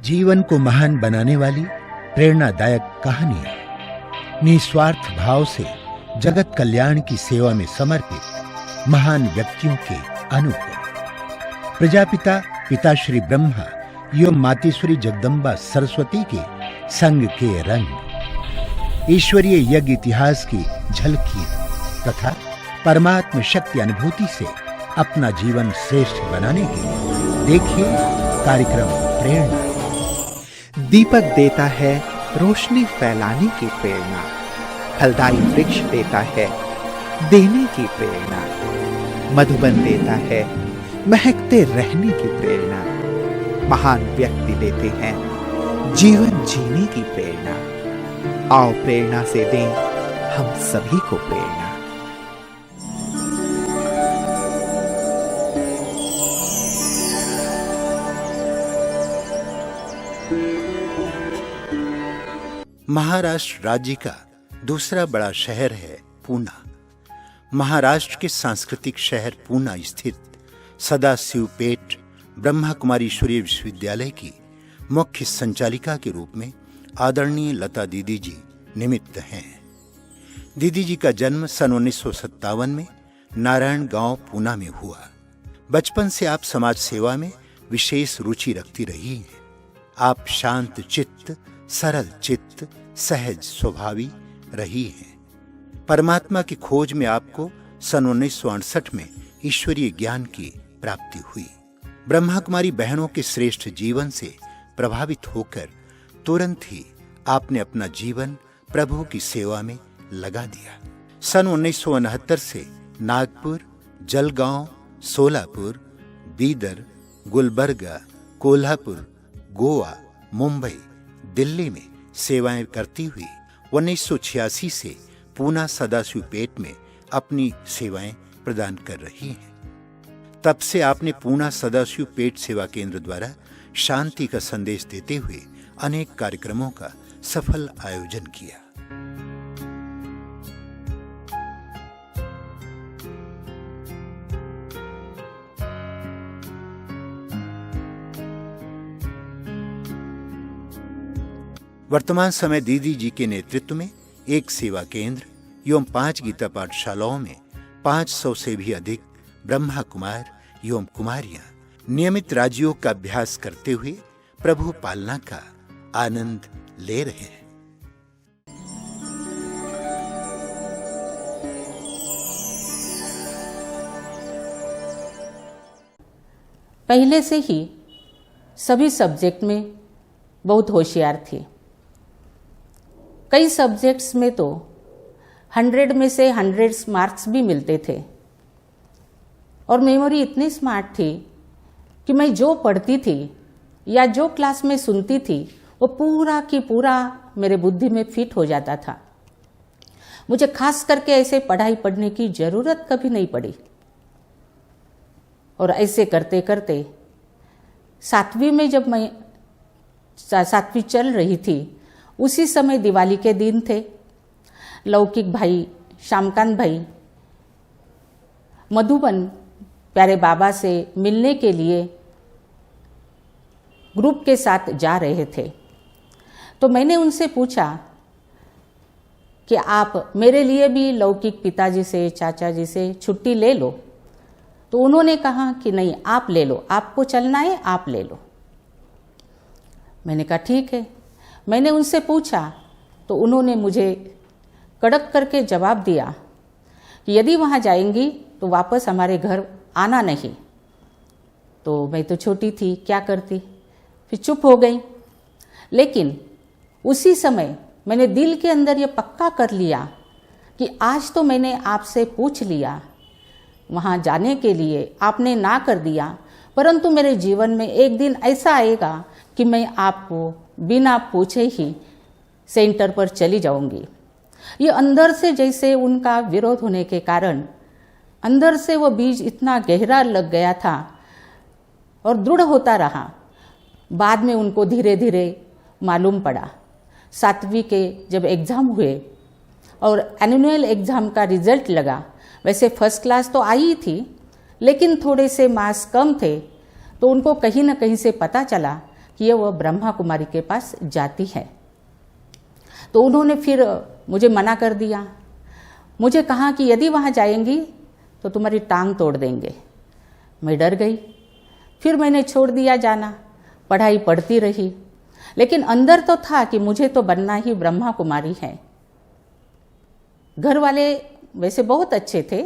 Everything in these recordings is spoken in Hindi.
जीवन को महान बनाने वाली प्रेरणादायक कहानियां, निस्वार्थ भाव से जगत कल्याण की सेवा में समर्पित महान व्यक्तियों के अनुभव। प्रजापिता पिताश्री ब्रह्मा एवं मातेश्वरी जगदम्बा सरस्वती के संग के रंग, ईश्वरीय यज्ञ इतिहास की झलकियां तथा परमात्म शक्ति अनुभूति से अपना जीवन श्रेष्ठ बनाने के लिए देखिए कार्यक्रम प्रेरणा। दीपक देता है रोशनी फैलाने की प्रेरणा, फलदायी वृक्ष देता है देने की प्रेरणा, मधुबन देता है महकते रहने की प्रेरणा, महान व्यक्ति देते हैं जीवन जीने की प्रेरणा। आओ प्रेरणा से दें हम सभी को प्रेरणा। महाराष्ट्र राज्य का दूसरा बड़ा शहर है पूना। महाराष्ट्र के सांस्कृतिक शहर पूना स्थित सदाशिवपेट ब्रह्मा कुमारी ईश्वरीय विश्वविद्यालय की मुख्य संचालिका के रूप में आदरणीय लता दीदी जी निमित्त हैं। दीदी जी का जन्म सन 1957 में नारायण गांव पूना में हुआ। बचपन से आप समाज सेवा में विशेष रुचि रखती रही हैं। आप शांत चित्त, सरल चित्त, सहज स्वभावी रही हैं। परमात्मा की खोज में आपको सन 1968 में ईश्वरीय ज्ञान की प्राप्ति हुई। ब्रह्मा कुमारी बहनों के श्रेष्ठ जीवन से प्रभावित होकर तुरंत ही आपने अपना जीवन प्रभु की सेवा में लगा दिया। सन 1969 से नागपुर, जलगांव, सोलापुर, बीदर, गुलबर्गा, कोल्हापुर, गोवा, मुंबई, दिल्ली में सेवाएं करती हुई 1986 से पूना सदाशिवपेट में अपनी सेवाएं प्रदान कर रही हैं। तब से आपने पूना सदाशिवपेट सेवा केंद्र द्वारा शांति का संदेश देते हुए अनेक कार्यक्रमों का सफल आयोजन किया। वर्तमान समय दीदी जी के नेतृत्व में एक सेवा केंद्र एवं 5 गीता पाठशालाओं में 500 से भी अधिक ब्रह्मा कुमार एवं कुमारियां नियमित राजयोग का अभ्यास करते हुए प्रभु पालना का आनंद ले रहे हैं। पहले से ही सभी सब्जेक्ट में बहुत होशियार थी। कई सब्जेक्ट्स में तो 100 में से 100 मार्क्स भी मिलते थे और मेमोरी इतनी स्मार्ट थी कि मैं जो पढ़ती थी या जो क्लास में सुनती थी वो पूरा की पूरा मेरे बुद्धि में फिट हो जाता था। मुझे खास करके ऐसे पढ़ाई पढ़ने की जरूरत कभी नहीं पड़ी। और ऐसे करते करते 7वीं में जब मैं 7वीं चल रही थी, उसी समय दिवाली के दिन थे। लौकिक भाई, श्यामकांत भाई मधुबन प्यारे बाबा से मिलने के लिए ग्रुप के साथ जा रहे थे। तो मैंने उनसे पूछा कि आप मेरे लिए भी लौकिक पिताजी से, चाचा जी से छुट्टी ले लो। तो उन्होंने कहा कि नहीं, आप ले लो, आपको चलना है आप ले लो। मैंने कहा ठीक है। मैंने उनसे पूछा तो उन्होंने मुझे कड़क करके जवाब दिया कि यदि वहाँ जाएंगी तो वापस हमारे घर आना नहीं। तो मैं तो छोटी थी, क्या करती, फिर चुप हो गई। लेकिन उसी समय मैंने दिल के अंदर ये पक्का कर लिया कि आज तो मैंने आपसे पूछ लिया, वहाँ जाने के लिए आपने ना कर दिया, परंतु मेरे जीवन में एक दिन ऐसा आएगा कि मैं आपको बिना पूछे ही सेंटर पर चली जाऊंगी। ये अंदर से जैसे उनका विरोध होने के कारण अंदर से वो बीज इतना गहरा लग गया था और दृढ़ होता रहा। बाद में उनको धीरे धीरे मालूम पड़ा। 7वीं के जब एग्ज़ाम हुए और एनुअल एग्ज़ाम का रिजल्ट लगा, वैसे फर्स्ट क्लास तो आई ही थी, लेकिन थोड़े से मार्क्स कम थे। तो उनको कहीं ना कहीं से पता चला कि वह ब्रह्मा कुमारी के पास जाती है। तो उन्होंने फिर मुझे मना कर दिया। मुझे कहा कि यदि वहाँ जाएंगी तो तुम्हारी टांग तोड़ देंगे। मैं डर गई। फिर मैंने छोड़ दिया जाना, पढ़ाई पढ़ती रही, लेकिन अंदर तो था कि मुझे तो बनना ही ब्रह्मा कुमारी है। घर वाले वैसे बहुत अच्छे थे,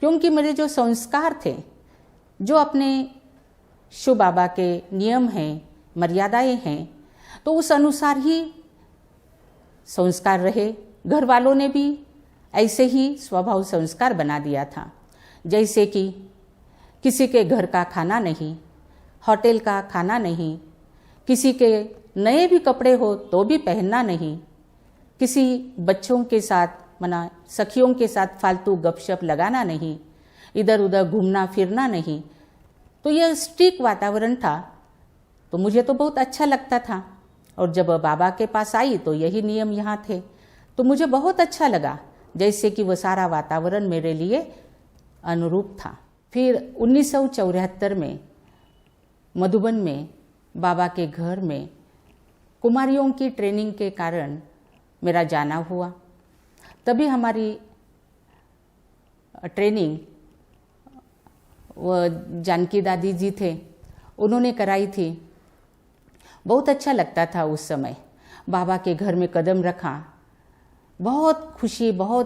क्योंकि मेरे जो संस्कार थे, जो अपने शिव बाबा के नियम हैं, मर्यादाएं हैं, तो उस अनुसार ही संस्कार रहे। घर वालों ने भी ऐसे ही स्वभाव संस्कार बना दिया था, जैसे कि किसी के घर का खाना नहीं, होटल का खाना नहीं, किसी के नए भी कपड़े हो तो भी पहनना नहीं, किसी बच्चों के साथ मना सखियों के साथ फालतू गपशप लगाना नहीं, इधर उधर घूमना फिरना नहीं। तो यह स्ट्रिक्ट वातावरण था। तो मुझे तो बहुत अच्छा लगता था, और जब बाबा के पास आई तो यही नियम यहाँ थे। तो मुझे बहुत अच्छा लगा, जैसे कि वह सारा वातावरण मेरे लिए अनुरूप था। फिर 1974 में मधुबन में बाबा के घर में कुमारियों की ट्रेनिंग के कारण मेरा जाना हुआ। तभी हमारी ट्रेनिंग वह जानकी दादी जी थे, उन्होंने कराई थी। बहुत अच्छा लगता था उस समय। बाबा के घर में कदम रखा, बहुत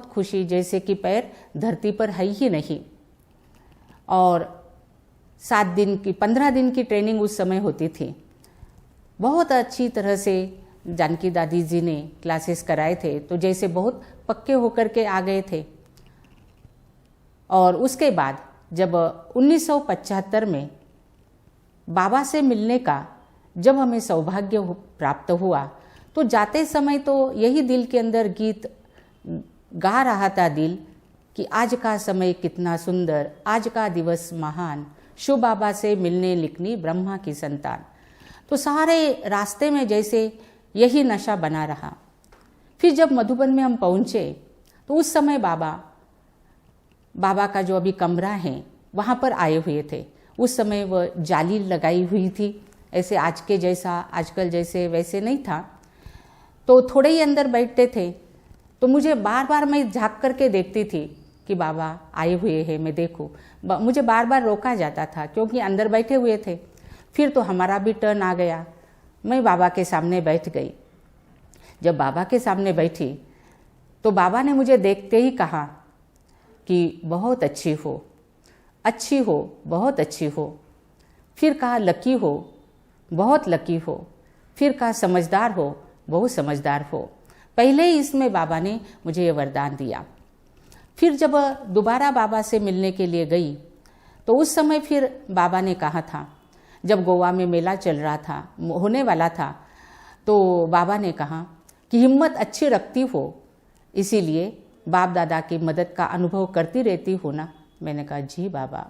खुशी, जैसे कि पैर धरती पर है ही नहीं। और 15 दिन की ट्रेनिंग उस समय होती थी। बहुत अच्छी तरह से जानकी दादी जी ने क्लासेस कराए थे, तो जैसे बहुत पक्के होकर के आ गए थे। और उसके बाद जब 1975 में बाबा से मिलने का जब हमें सौभाग्य प्राप्त हुआ, तो जाते समय तो यही दिल के अंदर गीत गा रहा था दिल कि आज का समय कितना सुंदर, आज का दिवस महान, शिव बाबा से मिलने लिखनी ब्रह्मा की संतान। तो सारे रास्ते में जैसे यही नशा बना रहा। फिर जब मधुबन में हम पहुँचे तो उस समय बाबा का जो अभी कमरा है वहाँ पर आए हुए थे। उस समय वह जाली लगाई हुई थी, ऐसे आजकल जैसे वैसे नहीं था। तो थोड़े ही अंदर बैठते थे, तो मुझे बार बार मैं झाँक करके देखती थी कि बाबा आए हुए हैं, मैं देखूं। मुझे बार बार रोका जाता था क्योंकि अंदर बैठे हुए थे। फिर तो हमारा भी टर्न आ गया, मैं बाबा के सामने बैठ गई। जब बाबा के सामने बैठी तो बाबा ने मुझे देखते ही कहा कि बहुत अच्छी हो, बहुत अच्छी हो। फिर कहा लकी हो, बहुत लकी हो। फिर कहा समझदार हो, बहुत समझदार हो। पहले ही इसमें बाबा ने मुझे ये वरदान दिया। फिर जब दोबारा बाबा से मिलने के लिए गई तो उस समय फिर बाबा ने कहा था, जब गोवा में मेला चल रहा था, होने वाला था, तो बाबा ने कहा कि हिम्मत अच्छी रखती हो, इसीलिए बाप दादा की मदद का अनुभव करती रहती हो ना। मैंने कहा जी बाबा।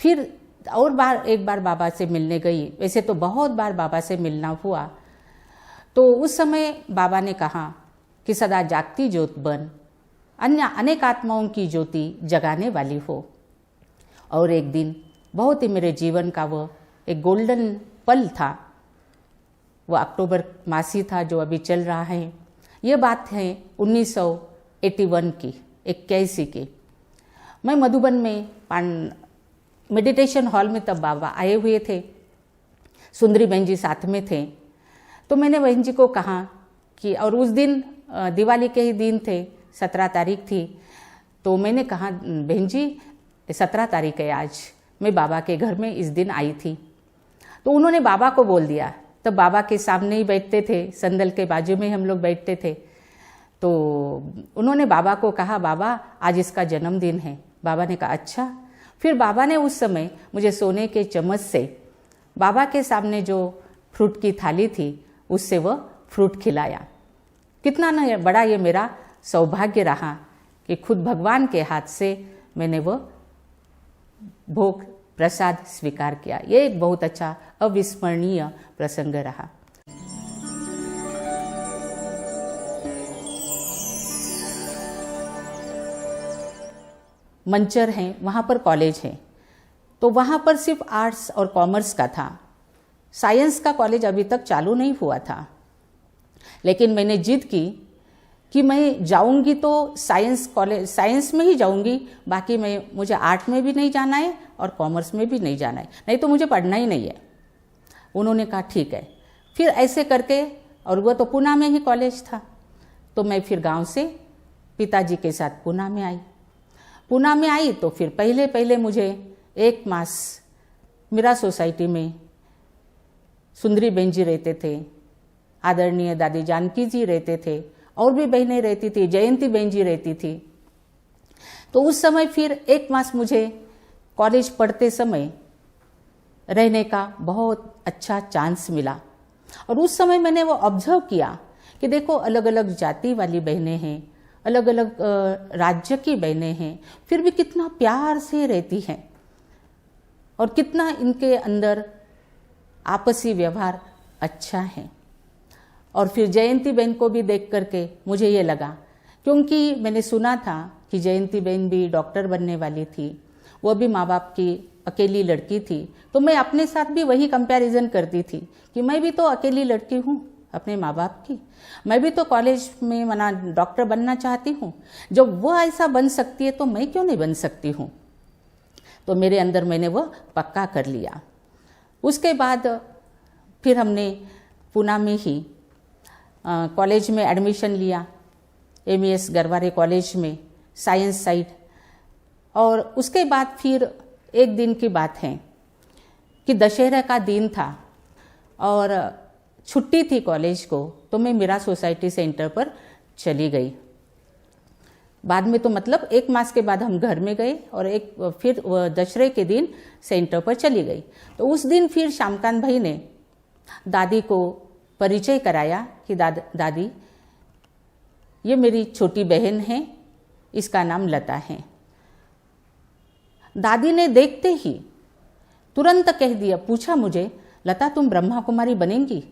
फिर एक बार बाबा से मिलने गई। वैसे तो बहुत बार बाबा से मिलना हुआ। तो उस समय बाबा ने कहा कि सदा जागती ज्योत बन, अन्य अनेक आत्माओं की ज्योति जगाने वाली हो। और एक दिन बहुत ही मेरे जीवन का वह एक गोल्डन पल था, वह अक्टूबर मासी था जो अभी चल रहा है। ये बात है 1981 की, 81 की। मैं मधुबन में मेडिटेशन हॉल में तब बाबा आए हुए थे, सुंदरी बहन जी साथ में थे। तो मैंने बहन जी को कहा कि, और उस दिन दिवाली के ही दिन थे, 17 तारीख थी। तो मैंने कहा बहन जी 17 तारीख है आज, मैं बाबा के घर में इस दिन आई थी। तो उन्होंने बाबा को बोल दिया। तब बाबा के सामने ही बैठते थे, संदल के बाजू में हम लोग बैठते थे। तो उन्होंने बाबा को कहा बाबा आज इसका जन्मदिन है। बाबा ने कहा अच्छा। फिर बाबा ने उस समय मुझे सोने के चम्मच से बाबा के सामने जो फ्रूट की थाली थी उससे वह फ्रूट खिलाया। कितना न बड़ा ये मेरा सौभाग्य रहा कि खुद भगवान के हाथ से मैंने वह भोग प्रसाद स्वीकार किया। ये एक बहुत अच्छा अविस्मरणीय प्रसंग रहा। मंचर हैं, वहाँ पर कॉलेज है, तो वहाँ पर सिर्फ आर्ट्स और कॉमर्स का था। साइंस का कॉलेज अभी तक चालू नहीं हुआ था, लेकिन मैंने जिद की कि मैं जाऊंगी तो साइंस में ही जाऊंगी, बाकी मुझे आर्ट में भी नहीं जाना है और कॉमर्स में भी नहीं जाना है, नहीं तो मुझे पढ़ना ही नहीं है। उन्होंने कहा ठीक है। फिर ऐसे करके, और वो तो पूना में ही कॉलेज था, तो मैं फिर गांव से पिताजी के साथ पूना में आई। पूना में आई तो फिर पहले मुझे 1 मास मीरा सोसाइटी में सुंदरी बहन जी रहते थे, आदरणीय दादी जानकी जी रहते थे, और भी बहनें रहती थी, जयंती बहन जी रहती थी। तो उस समय फिर 1 मास मुझे कॉलेज पढ़ते समय रहने का बहुत अच्छा चांस मिला। और उस समय मैंने वो ऑब्जर्व किया कि देखो अलग अलग जाति वाली बहनें हैं, अलग अलग राज्य की बहनें हैं, फिर भी कितना प्यार से रहती हैं और कितना इनके अंदर आपसी व्यवहार अच्छा है। और फिर जयंती बहन को भी देख करके मुझे ये लगा, क्योंकि मैंने सुना था कि जयंती बहन भी डॉक्टर बनने वाली थी, वो भी माँ बाप की अकेली लड़की थी, तो मैं अपने साथ भी वही कंपैरिजन करती थी कि मैं भी तो अकेली लड़की हूँ अपने माँ बाप की, मैं भी तो कॉलेज में मना डॉक्टर बनना चाहती हूँ, जब वो ऐसा बन सकती है तो मैं क्यों नहीं बन सकती हूँ। तो मेरे अंदर मैंने वो पक्का कर लिया। उसके बाद फिर हमने पूना में ही कॉलेज में एडमिशन लिया, MES गरवारे कॉलेज में, साइंस साइड। और उसके बाद फिर एक दिन की बात है कि दशहरा का दिन था और छुट्टी थी कॉलेज को, तो मैं मीरा सोसाइटी सेंटर पर चली गई। बाद में तो मतलब 1 मास के बाद हम घर में गए और फिर दशहरे के दिन सेंटर पर चली गई। तो उस दिन फिर श्यामकांत भाई ने दादी को परिचय कराया कि दादी ये मेरी छोटी बहन है, इसका नाम लता है। दादी ने देखते ही तुरंत कह दिया, पूछा मुझे, लता तुम ब्रह्मा कुमारी बनेंगी?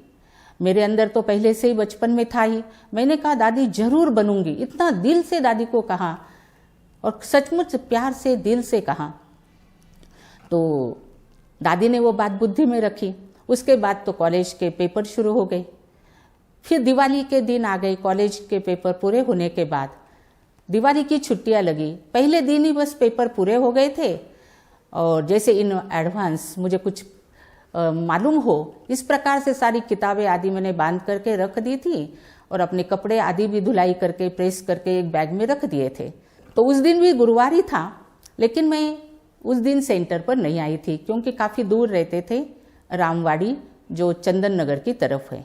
मेरे अंदर तो पहले से ही बचपन में था ही। मैंने कहा दादी जरूर बनूंगी, इतना दिल से दादी को कहा और सचमुच प्यार से दिल से कहा। तो दादी ने वो बात बुद्धि में रखी। उसके बाद तो कॉलेज के पेपर शुरू हो गए। फिर दिवाली के दिन आ गए। कॉलेज के पेपर पूरे होने के बाद दिवाली की छुट्टियां लगी। पहले दिन ही बस पेपर पूरे हो गए थे और जैसे इन एडवांस मुझे कुछ मालूम हो, इस प्रकार से सारी किताबें आदि मैंने बांध करके रख दी थी और अपने कपड़े आदि भी धुलाई करके प्रेस करके एक बैग में रख दिए थे। तो उस दिन भी गुरुवार ही था, लेकिन मैं उस दिन सेंटर पर नहीं आई थी क्योंकि काफ़ी दूर रहते थे, रामवाड़ी जो चंदन नगर की तरफ है।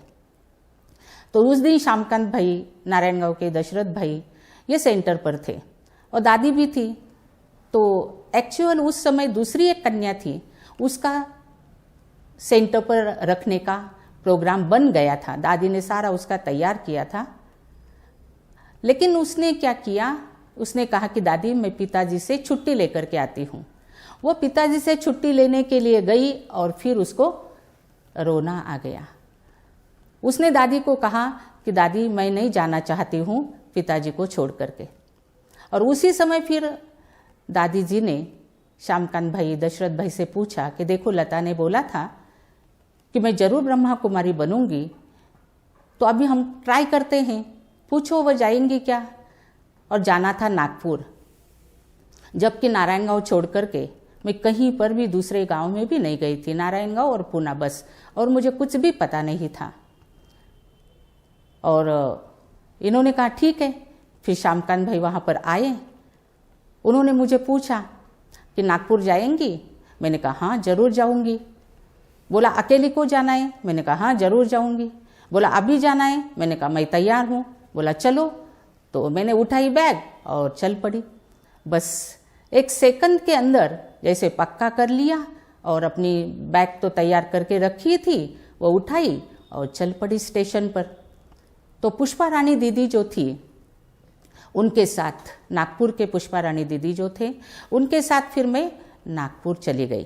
तो उस दिन श्यामकांत भाई, नारायणगांव के दशरथ भाई ये सेंटर पर थे और दादी भी थी। तो एक्चुअल उस समय दूसरी एक कन्या थी, उसका सेंटर पर रखने का प्रोग्राम बन गया था। दादी ने सारा उसका तैयार किया था, लेकिन उसने क्या किया, उसने कहा कि दादी मैं पिताजी से छुट्टी लेकर के आती हूँ। वो पिताजी से छुट्टी लेने के लिए गई और फिर उसको रोना आ गया। उसने दादी को कहा कि दादी मैं नहीं जाना चाहती हूँ पिताजी को छोड़ करके। और उसी समय फिर दादी जी ने श्यामकांत भाई, दशरथ भाई से पूछा कि देखो लता ने बोला था कि मैं जरूर ब्रह्मा कुमारी बनूंगी, तो अभी हम ट्राई करते हैं, पूछो वो जाएंगी क्या। और जाना था नागपुर, जबकि नारायणगांव छोड़ करके मैं कहीं पर भी दूसरे गांव में भी नहीं गई थी। नारायणगांव और पूना बस, और मुझे कुछ भी पता नहीं था। और इन्होंने कहा ठीक है। फिर श्यामकांत भाई वहाँ पर आए। उन्होंने मुझे पूछा कि नागपुर जाएंगी? मैंने कहा हाँ जरूर जाऊंगी। बोला अकेली को जाना है? मैंने कहा हाँ जरूर जाऊंगी। बोला अभी जाना है? मैंने कहा मैं तैयार हूँ। बोला चलो। तो मैंने उठाई बैग और चल पड़ी। बस 1 सेकंड के अंदर जैसे पक्का कर लिया और अपनी बैग तो तैयार करके रखी थी, वो उठाई और चल पड़ी स्टेशन पर। तो पुष्पा रानी दीदी जो थी उनके साथ, नागपुर के पुष्पा रानी दीदी जो थे उनके साथ फिर मैं नागपुर चली गई।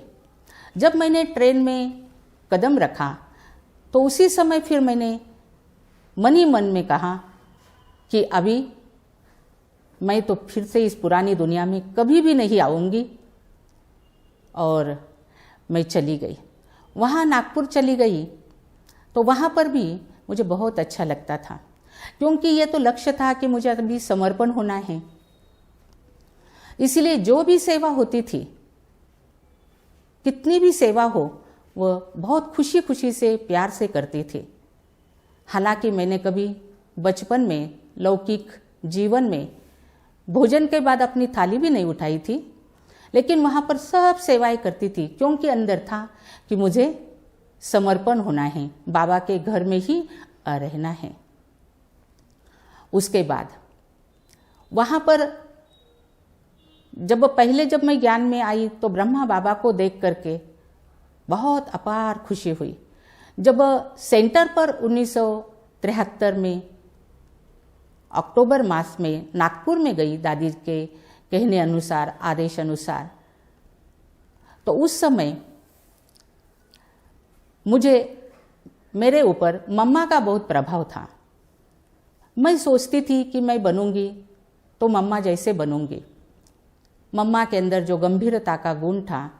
जब मैंने ट्रेन में कदम रखा तो उसी समय फिर मैंने मन ही मन में कहा कि अभी मैं तो फिर से इस पुरानी दुनिया में कभी भी नहीं आऊँगी। और मैं चली गई। वहाँ नागपुर चली गई तो वहाँ पर भी मुझे बहुत अच्छा लगता था, क्योंकि ये तो लक्ष्य था कि मुझे अभी समर्पण होना है। इसलिए जो भी सेवा होती थी, कितनी भी सेवा हो, वह बहुत खुशी खुशी से प्यार से करती थी। हालांकि मैंने कभी बचपन में लौकिक जीवन में भोजन के बाद अपनी थाली भी नहीं उठाई थी, लेकिन वहाँ पर सब सेवाएं करती थी, क्योंकि अंदर था कि मुझे समर्पण होना है, बाबा के घर में ही रहना है। उसके बाद वहाँ पर जब मैं ज्ञान में आई तो ब्रह्मा बाबा को देख करके बहुत अपार खुशी हुई। जब सेंटर पर 1973 में अक्टूबर मास में नागपुर में गई, दादी के कहने अनुसार, आदेश अनुसार, तो उस समय मेरे ऊपर मम्मा का बहुत प्रभाव था। मैं सोचती थी कि मैं बनूंगी तो मम्मा जैसे बनूंगी। मम्मा के अंदर जो गंभीरता का गुण था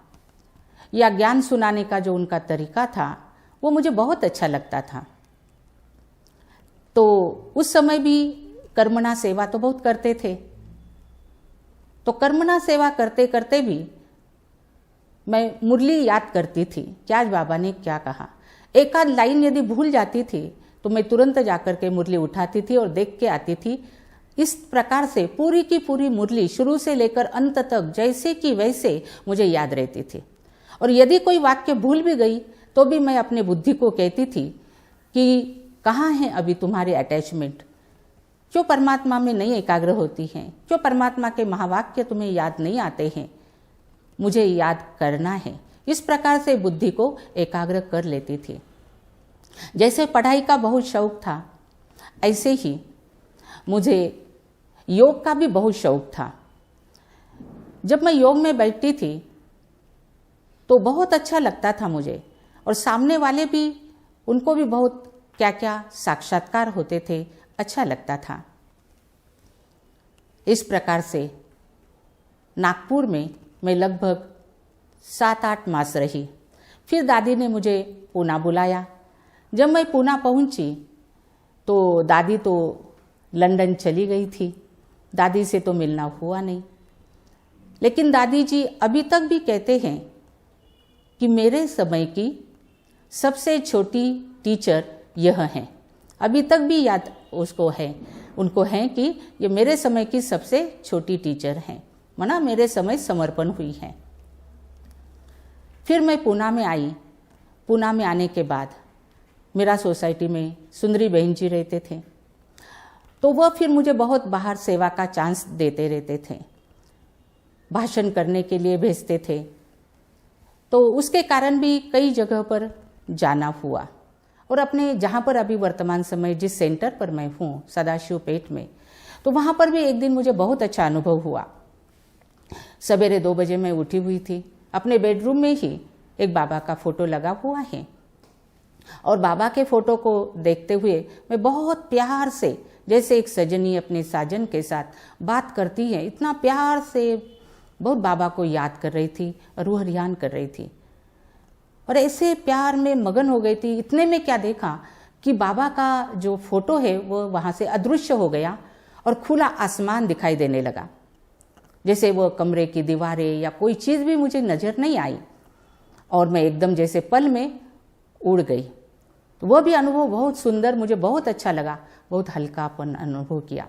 या ज्ञान सुनाने का जो उनका तरीका था, वो मुझे बहुत अच्छा लगता था। तो उस समय भी कर्मणा सेवा तो बहुत करते थे। तो कर्मणा सेवा करते करते भी मैं मुरली याद करती थी कि आज बाबा ने क्या कहा। एक आध लाइन यदि भूल जाती थी तो मैं तुरंत जाकर के मुरली उठाती थी और देख के आती थी। इस प्रकार से पूरी की पूरी मुरली शुरू से लेकर अंत तक जैसे कि वैसे मुझे याद रहती थी। और यदि कोई वाक्य भूल भी गई तो भी मैं अपने बुद्धि को कहती थी कि कहाँ है अभी तुम्हारी अटैचमेंट, क्यों परमात्मा में नहीं एकाग्र होती हैं, क्यों परमात्मा के महावाक्य तुम्हें याद नहीं आते हैं, मुझे याद करना है। इस प्रकार से बुद्धि को एकाग्र कर लेती थी। जैसे पढ़ाई का बहुत शौक था, ऐसे ही मुझे योग का भी बहुत शौक था। जब मैं योग में बैठती थी तो बहुत अच्छा लगता था मुझे, और सामने वाले भी, उनको भी बहुत क्या क्या साक्षात्कार होते थे, अच्छा लगता था। इस प्रकार से नागपुर में मैं लगभग 7-8 मास रही। फिर दादी ने मुझे पूना बुलाया। जब मैं पूना पहुंची तो दादी तो लंदन चली गई थी, दादी से तो मिलना हुआ नहीं। लेकिन दादी जी अभी तक भी कहते हैं कि मेरे समय की सबसे छोटी टीचर यह हैं। अभी तक भी याद उनको है कि ये मेरे समय की सबसे छोटी टीचर हैं, माना मेरे समय समर्पण हुई है। फिर मैं पूना में आई। पूना में आने के बाद मेरा सोसाइटी में सुंदरी बहन जी रहते थे, तो वह फिर मुझे बहुत बाहर सेवा का चांस देते रहते थे, भाषण करने के लिए भेजते थे। तो उसके कारण भी कई जगह पर जाना हुआ। और अपने जहाँ पर अभी वर्तमान समय जिस सेंटर पर मैं हूँ, सदाशिव पेट में, तो वहाँ पर भी एक दिन मुझे बहुत अच्छा अनुभव हुआ। सवेरे 2 बजे मैं उठी हुई थी। अपने बेडरूम में ही एक बाबा का फोटो लगा हुआ है, और बाबा के फोटो को देखते हुए मैं बहुत प्यार से, जैसे एक सजनी अपने साजन के साथ बात करती है, इतना प्यार से बहुत बाबा को याद कर रही थी, रूह रियान कर रही थी। और ऐसे प्यार में मगन हो गई थी। इतने में क्या देखा कि बाबा का जो फोटो है वो वहाँ से अदृश्य हो गया और खुला आसमान दिखाई देने लगा। जैसे वो कमरे की दीवारें या कोई चीज़ भी मुझे नज़र नहीं आई, और मैं एकदम जैसे पल में उड़ गई। तो वह भी अनुभव बहुत सुंदर, मुझे बहुत अच्छा लगा, बहुत हल्कापन अनुभव किया।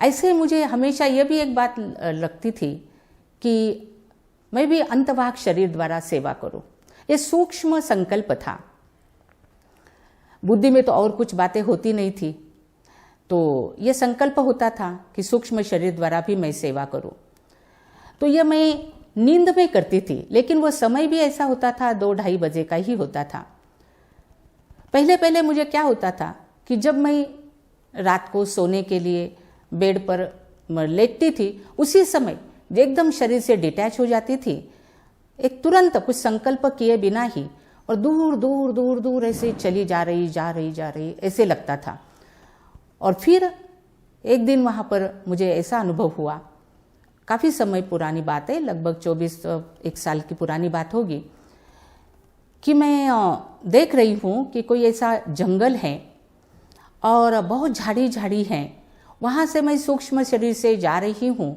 ऐसे मुझे हमेशा यह भी एक बात लगती थी कि मैं भी अंतवाक शरीर द्वारा सेवा करूं। ये सूक्ष्म संकल्प था। बुद्धि में तो और कुछ बातें होती नहीं थी, तो ये संकल्प होता था कि सूक्ष्म शरीर द्वारा भी मैं सेवा करूं। तो यह मैं नींद में करती थी, लेकिन वह समय भी ऐसा होता था 2-2:30 बजे का ही होता था। पहले पहले मुझे क्या होता था कि जब मैं रात को सोने के लिए बेड पर लेटती थी, उसी समय एकदम शरीर से डिटैच हो जाती थी, एक तुरंत कुछ संकल्प किए बिना ही, और दूर दूर दूर दूर ऐसे चली जा रही ऐसे लगता था। और फिर एक दिन वहाँ पर मुझे ऐसा अनुभव हुआ, काफ़ी समय पुरानी बात है, लगभग 24-1 साल की पुरानी बात होगी, कि मैं देख रही हूँ कि कोई ऐसा जंगल है और बहुत झाड़ी झाड़ी है। वहाँ से मैं सूक्ष्म शरीर से जा रही हूँ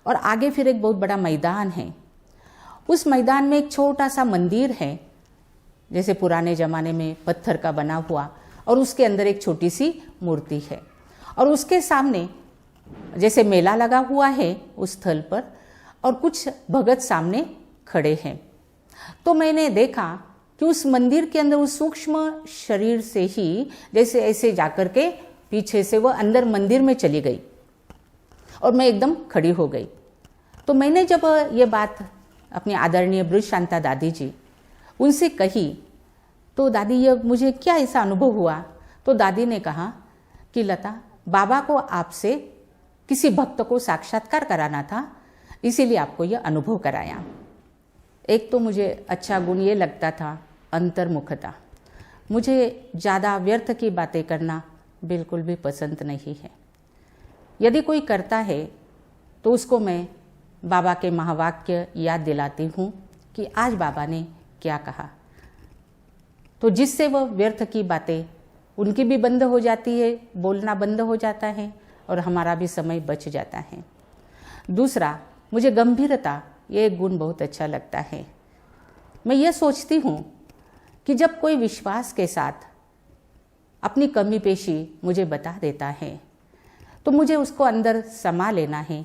और आगे फिर एक बहुत बड़ा मैदान है। उस मैदान में एक छोटा सा मंदिर है, जैसे पुराने ज़माने में पत्थर का बना हुआ, और उसके अंदर एक छोटी सी मूर्ति है। और उसके सामने जैसे मेला लगा हुआ है उस स्थल पर, और कुछ भगत सामने खड़े हैं। तो मैंने देखा कि उस मंदिर के अंदर उस सूक्ष्म शरीर से ही जैसे ऐसे जाकर के पीछे से वह अंदर मंदिर में चली गई और मैं एकदम खड़ी हो गई। तो मैंने जब ये बात अपनी आदरणीय ब्रज शांता दादी जी उनसे कही, तो दादी ये मुझे क्या ऐसा अनुभव हुआ? तो दादी ने कहा कि लता, बाबा को आपसे किसी भक्त को साक्षात्कार कराना था, इसीलिए आपको यह अनुभव कराया। एक तो मुझे अच्छा गुण ये लगता था, अंतर्मुखता। मुझे ज़्यादा व्यर्थ की बातें करना बिल्कुल भी पसंद नहीं है। यदि कोई करता है तो उसको मैं बाबा के महावाक्य याद दिलाती हूँ कि आज बाबा ने क्या कहा, तो जिससे वह व्यर्थ की बातें उनकी भी बंद हो जाती है, बोलना बंद हो जाता है और हमारा भी समय बच जाता है। दूसरा, मुझे गंभीरता, ये गुण बहुत अच्छा लगता है। मैं ये सोचती हूँ कि जब कोई विश्वास के साथ अपनी कमी पेशी मुझे बता देता है तो मुझे उसको अंदर समा लेना है।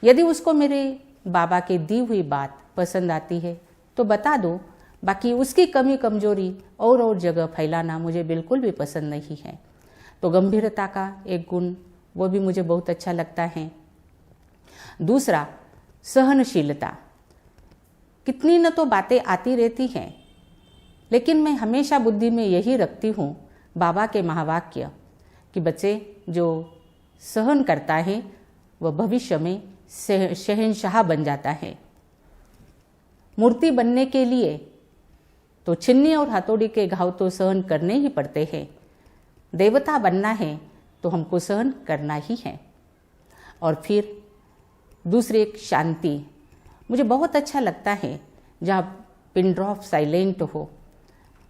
यदि उसको मेरे बाबा की दी हुई बात पसंद आती है तो बता दो, बाकी उसकी कमी कमजोरी और जगह फैलाना मुझे बिल्कुल भी पसंद नहीं है। तो गंभीरता का एक गुण, वो भी मुझे बहुत अच्छा लगता है। दूसरा, सहनशीलता। कितनी न तो बातें आती रहती हैं, लेकिन मैं हमेशा बुद्धि में यही रखती हूँ बाबा के महावाक्य कि बच्चे, जो सहन करता है वह भविष्य में शहंशाह बन जाता है। मूर्ति बनने के लिए तो छिन्नी और हथौड़ी के घाव तो सहन करने ही पड़ते हैं। देवता बनना है तो हमको सहन करना ही है। और फिर दूसरी एक शांति, मुझे बहुत अच्छा लगता है जहाँ पिन ड्रॉप साइलेंट हो,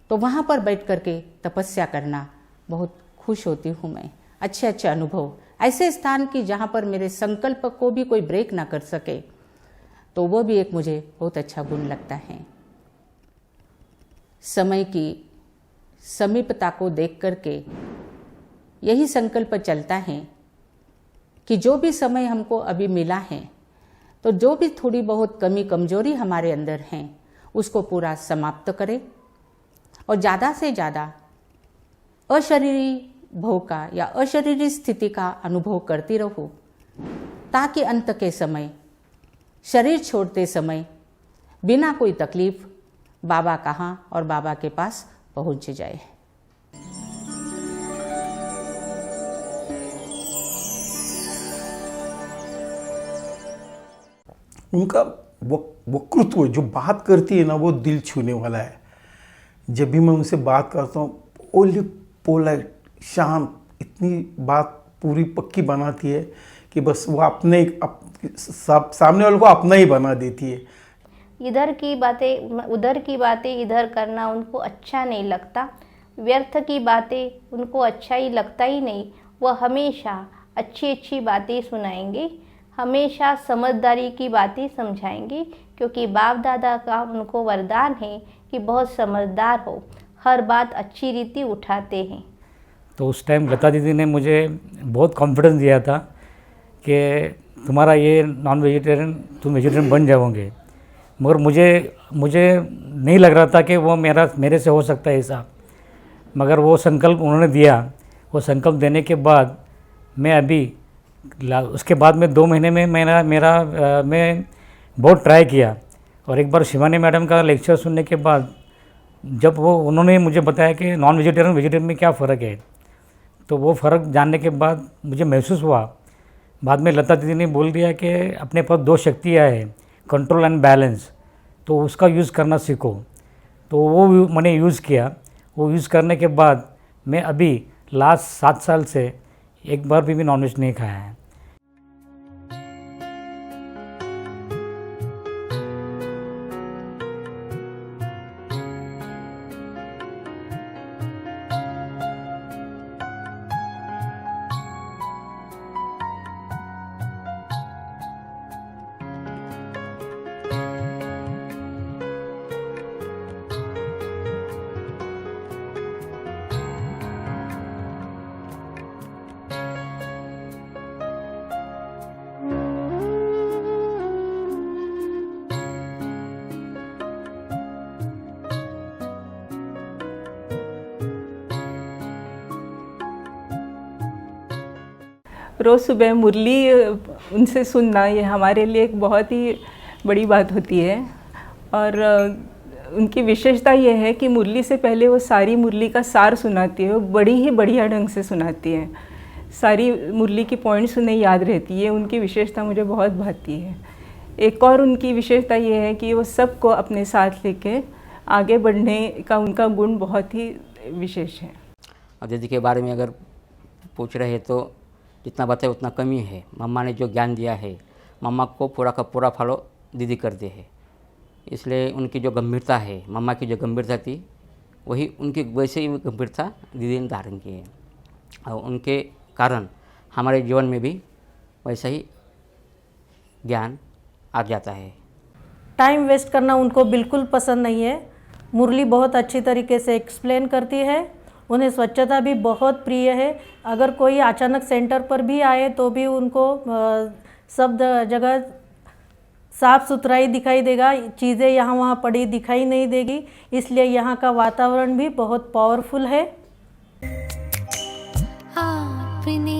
तो वहाँ पर बैठ कर के तपस्या करना बहुत खुश होती हूँ मैं। अच्छे अच्छे अनुभव, ऐसे स्थान की जहाँ पर मेरे संकल्प को भी कोई ब्रेक ना कर सके, तो वो भी एक मुझे बहुत अच्छा गुण लगता है। समय की समीपता को देख करके यही संकल्प चलता है कि जो भी समय हमको अभी मिला है, तो जो भी थोड़ी बहुत कमी कमजोरी हमारे अंदर हैं उसको पूरा समाप्त करें और ज़्यादा से ज़्यादा अशरीरी भोग का या अशरीरी स्थिति का अनुभव करती रहूं, ताकि अंत के समय, शरीर छोड़ते समय बिना कोई तकलीफ बाबा कहाँ और बाबा के पास पहुंच जाए। उनका वक्तृत्व जो बात करती है ना, वो दिल छूने वाला है। जब भी मैं उनसे बात करता हूँ, ओनली पोलाइट, शांत, इतनी बात पूरी पक्की बनाती है कि बस वो अपने सामने वाले को अपना ही बना देती है। इधर की बातें उधर की बातें इधर करना उनको अच्छा नहीं लगता, व्यर्थ की बातें उनको अच्छा ही लगता ही नहीं। वह हमेशा अच्छी अच्छी बातें सुनाएंगे, हमेशा समझदारी की बातें समझाएंगे, क्योंकि बाप दादा का उनको वरदान है कि बहुत समझदार हो, हर बात अच्छी रीति उठाते हैं। तो उस टाइम लता दीदी ने मुझे बहुत कॉन्फिडेंस दिया था कि तुम्हारा ये नॉन वेजिटेरियन, तुम वेजिटेरियन बन जाओगे। मगर मुझे नहीं लग रहा था कि वो मेरे से हो सकता है ऐसा। मगर वो संकल्प उन्होंने दिया। वो संकल्प देने के बाद मैं अभी उसके बाद में 2 महीने में मैं बहुत ट्राई किया। और एक बार शिवानी मैडम का लेक्चर सुनने के बाद जब उन्होंने मुझे बताया कि नॉन वेजिटेरियन वेजिटेरियन में क्या फ़र्क है, तो वो फ़र्क जानने के बाद मुझे महसूस हुआ। बाद में लता दीदी ने बोल दिया कि अपने पास 2 शक्तियाँ हैं, कंट्रोल एंड बैलेंस, तो उसका यूज़ करना सीखो। तो वो मैंने यूज़ किया। वो यूज़ करने के बाद मैं अभी लास्ट 7 साल से एक बार भी नॉनवेज नहीं खाया है। रोज़ सुबह मुरली उनसे सुनना ये हमारे लिए एक बहुत ही बड़ी बात होती है। और उनकी विशेषता ये है कि मुरली से पहले वो सारी मुरली का सार सुनाती है, वो बड़ी ही बढ़िया ढंग से सुनाती है, सारी मुरली की पॉइंट्स उन्हें याद रहती है। उनकी विशेषता मुझे बहुत भाती है। एक और उनकी विशेषता ये है कि वो सबको अपने साथ लेके आगे बढ़ने का उनका गुण बहुत ही विशेष है। अब दीदी के बारे में अगर पूछ रहे तो जितना बताए उतना कमी है। मम्मा ने जो ज्ञान दिया है मम्मा को पूरा का पूरा फॉलो दीदी करते हैं, इसलिए उनकी जो गंभीरता है, मम्मा की जो गंभीरता थी वही उनकी वैसे ही गंभीरता दीदी ने धारण की है और उनके कारण हमारे जीवन में भी वैसा ही ज्ञान आ जाता है। टाइम वेस्ट करना उनको बिल्कुल पसंद नहीं है। मुरली बहुत अच्छी तरीके से एक्सप्लेन करती है। उन्हें स्वच्छता भी बहुत प्रिय है। अगर कोई अचानक सेंटर पर भी आए तो भी उनको सब जगह साफ सुथराई दिखाई देगा, चीज़ें यहाँ वहाँ पड़ी दिखाई नहीं देगी, इसलिए यहाँ का वातावरण भी बहुत पावरफुल है। आपने